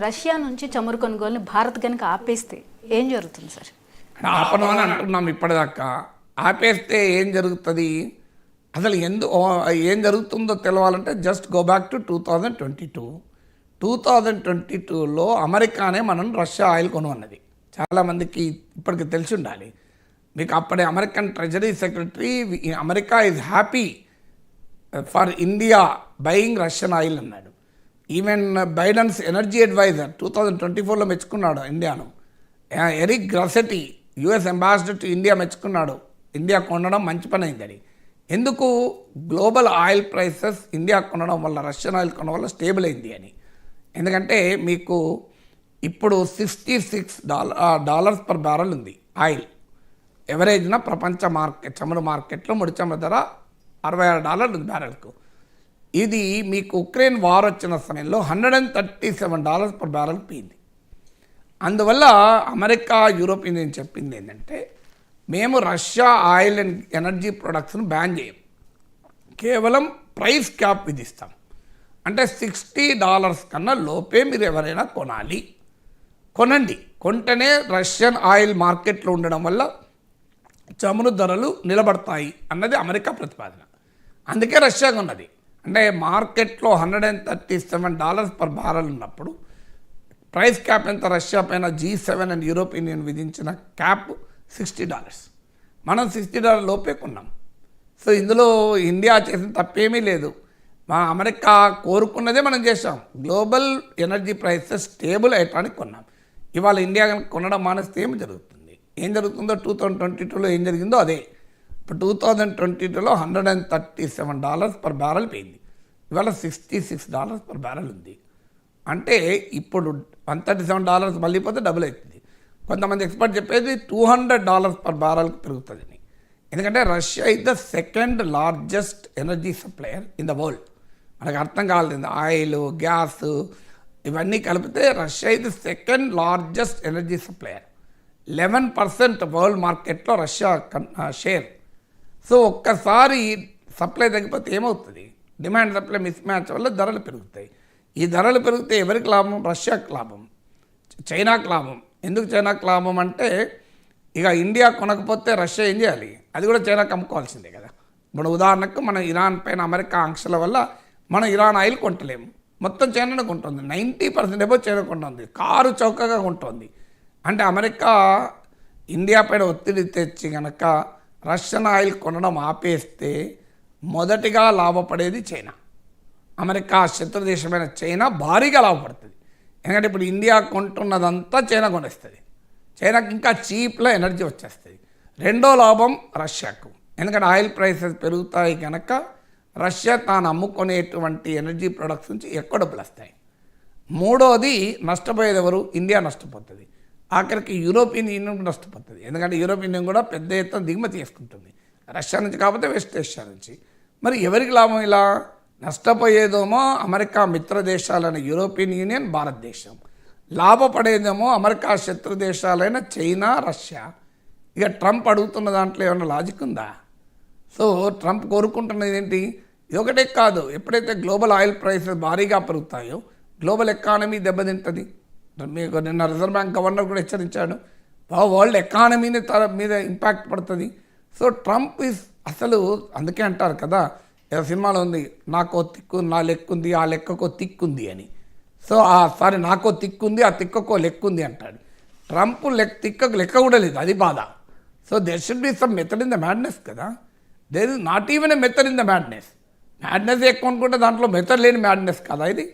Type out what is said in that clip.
Russia నుంచి చమురు కొనుగోలుని భారత్ కనుక ఆపేస్తే ఏం జరుగుతుంది సార్? ఆపను అని అంటున్నాం ఇప్పటిదాకా. ఆపేస్తే ఏం జరుగుతుంది, అసలు ఏం జరుగుతుందో తెలవాలంటే జస్ట్ గో బ్యాక్ టు 2022లో అమెరికానే మనం రష్యా ఆయిల్ కొనుగొన్నది. చాలామందికి ఇప్పటికి తెలిసి ఉండాలి. మీకు అప్పుడే American treasury secretary America is happy for India buying Russian oil అన్నాడు. ఈవెన్ బైడెన్స్ ఎనర్జీ అడ్వైజర్ 2024లో మెచ్చుకున్నాడు ఇండియాను. Eric Garcetti US ambassador to India మెచ్చుకున్నాడు ఇండియా కొనడం మంచి పని అయిందని. ఎందుకు? గ్లోబల్ ఆయిల్ ప్రైసెస్ ఇండియా కొనడం వల్ల, రష్యన్ ఆయిల్ కొనడం వల్ల స్టేబుల్ అయింది అని. ఎందుకంటే మీకు ఇప్పుడు $66 పర్ బ్యారెల్ ఉంది ఆయిల్. ఎవరేజ్న ప్రపంచ చమురు మార్కెట్లో ముడి చమురు ధర $66 ఉంది బ్యారెల్కు. ఇది మీకు ఉక్రెయిన్ వార్ వచ్చిన సమయంలో $137 పర్ బ్యారెల్ పోయింది. అందువల్ల అమెరికా, యూరోపియన్ యూనియన్ చెప్పింది ఏంటంటే, మేము రష్యా ఆయిల్ అండ్ ఎనర్జీ ప్రొడక్ట్స్ను బ్యాన్ చేయం, కేవలం ప్రైస్ క్యాప్ విధిస్తాం. అంటే $60 కన్నా లోపే మీరు ఎవరైనా కొనండి. కొంటేనే రష్యన్ ఆయిల్ మార్కెట్లో ఉండడం వల్ల చమురు ధరలు నిలబడతాయి అన్నది అమెరికా ప్రతిపాదన. అందుకే రష్యా కొన్నది. అంటే మార్కెట్లో $137 పర్ బ్యారెల్ ఉన్నప్పుడు ప్రైస్ క్యాప్ ఎంత? రష్యా పైన G7 అండ్ యూరోపియన్ యూనియన్ విధించిన క్యాప్ $60. మనం $60 లోపే కొన్నాం. సో ఇందులో ఇండియా చేసిన తప్పేమీ లేదు. మా అమెరికా కోరుకున్నదే మనం చేసాం. గ్లోబల్ ఎనర్జీ ప్రైసెస్ స్టేబుల్ అయ్యటానికి కొన్నాం. ఇవాళ ఇండియా కనుక కొనడం మానేస్తే ఏం జరుగుతుంది? ఏం జరుగుతుందో 2022లో ఏం జరిగిందో అదే. ఇప్పుడు 2022లో $137 పర్ బ్యారెల్ పోయింది. ఇవాళ $66 పర్ బ్యారెల్ ఉంది. అంటే ఇప్పుడు $137 మళ్ళీ పోతే డబుల్ అవుతుంది. కొంతమంది ఎక్స్పర్ట్ చెప్పేది $200 పర్ బ్యారెల్కి పెరుగుతుందని. ఎందుకంటే Russia is the second largest energy supplier in the world. మనకు అర్థం కాలేదు, ఆయిల్, గ్యాస్ ఇవన్నీ కలిపితే Russia is the second largest energy supplier. 11% world మార్కెట్లో రష్యా షేర్. సో ఒక్కసారి సప్లై తగ్గిపోతే ఏమవుతుంది? డిమాండ్ సప్లై మిస్ మ్యాచ్ వల్ల ధరలు పెరుగుతాయి. ఈ ధరలు పెరిగితే ఎవరికి లాభం? రష్యాకి లాభం, చైనాకి లాభం. ఎందుకు చైనాకి లాభం అంటే, ఇక ఇండియా కొనకపోతే రష్యా ఏం చేయాలి? అది కూడా చైనాకి అమ్ముకోవాల్సిందే కదా. ఇప్పుడు ఉదాహరణకు మన ఇరాన్ పైన అమెరికా ఆంక్షల వల్ల మనం ఇరాన్ ఆయిల్ కొంటలేము, మొత్తం చైనానే కొంటుంది. 90% ఏమో చైనా కొంటుంది, కారు చౌకగా కొంటుంది. అంటే అమెరికా ఇండియా పైన ఒత్తిడి తెచ్చి కనుక రష్యన్ ఆయిల్ కొనడం ఆపేస్తే మొదటిగా లాభపడేది చైనా. అమెరికా శత్రుదేశమైన చైనా భారీగా లాభపడుతుంది. ఎందుకంటే ఇప్పుడు ఇండియా కొంటున్నదంతా చైనా కొనేస్తుంది. చైనాకి ఇంకా చీప్లో ఎనర్జీ వచ్చేస్తుంది. రెండో లాభం రష్యాకు, ఎందుకంటే ఆయిల్ ప్రైసెస్ పెరుగుతాయి కనుక రష్యా తాను అమ్ముకునేటువంటి ఎనర్జీ ప్రొడక్ట్స్ నుంచి ఎక్కువ డబ్బులు వస్తాయి. మూడోది నష్టపోయేది ఎవరు? ఇండియా నష్టపోతుంది. ఆఖరికి యూరోపియన్ యూనియన్ నష్టపోతుంది. ఎందుకంటే యూరోపియన్ యూనియన్ కూడా పెద్ద ఎత్తున దిగుమతి చేసుకుంటుంది రష్యా నుంచి, కాకపోతే వెస్ట్ ఏషియా నుంచి. మరి ఎవరికి లాభం? ఇలా నష్టపోయేదేమో అమెరికా మిత్ర దేశాలైన యూరోపియన్ యూనియన్, భారతదేశం. లాభపడేదేమో అమెరికా శత్రు దేశాలైన చైనా, రష్యా. ఇక ట్రంప్ అడుగుతున్న దాంట్లో ఏమైనా లాజిక్ ఉందా? సో ట్రంప్ కోరుకుంటున్నది ఏంటి? ఇది ఒకటే కాదు, ఎప్పుడైతే గ్లోబల్ ఆయిల్ ప్రైసెస్ భారీగా పెరుగుతాయో గ్లోబల్ ఎకానమీ దెబ్బతింటుంది. మీకు నిన్న రిజర్వ్ బ్యాంక్ గవర్నర్ కూడా హెచ్చరించాడు, వరల్డ్ ఎకానమీని మీద ఇంపాక్ట్ పడుతుంది. సో ట్రంప్ అసలు అందుకే అంటారు కదా, ఏదో సినిమాలో ఉంది, నాకో తిక్కు, నా లెక్కుంది, ఆ లెక్కకో తిక్కుంది అని. సో సారీ, నాకో తిక్కుంది, ఆ తిక్కకో లెక్కుంది అంటాడు. ట్రంప్ తిక్కకు లెక్క కూడా లేదు, అది బాధ. So there should be some method in the madness కదా. There is not even a method in the madness. Madness ఎక్కువ అనుకుంటే దాంట్లో మెథడ్ లేని మ్యాడ్నెస్ కదా ఇది.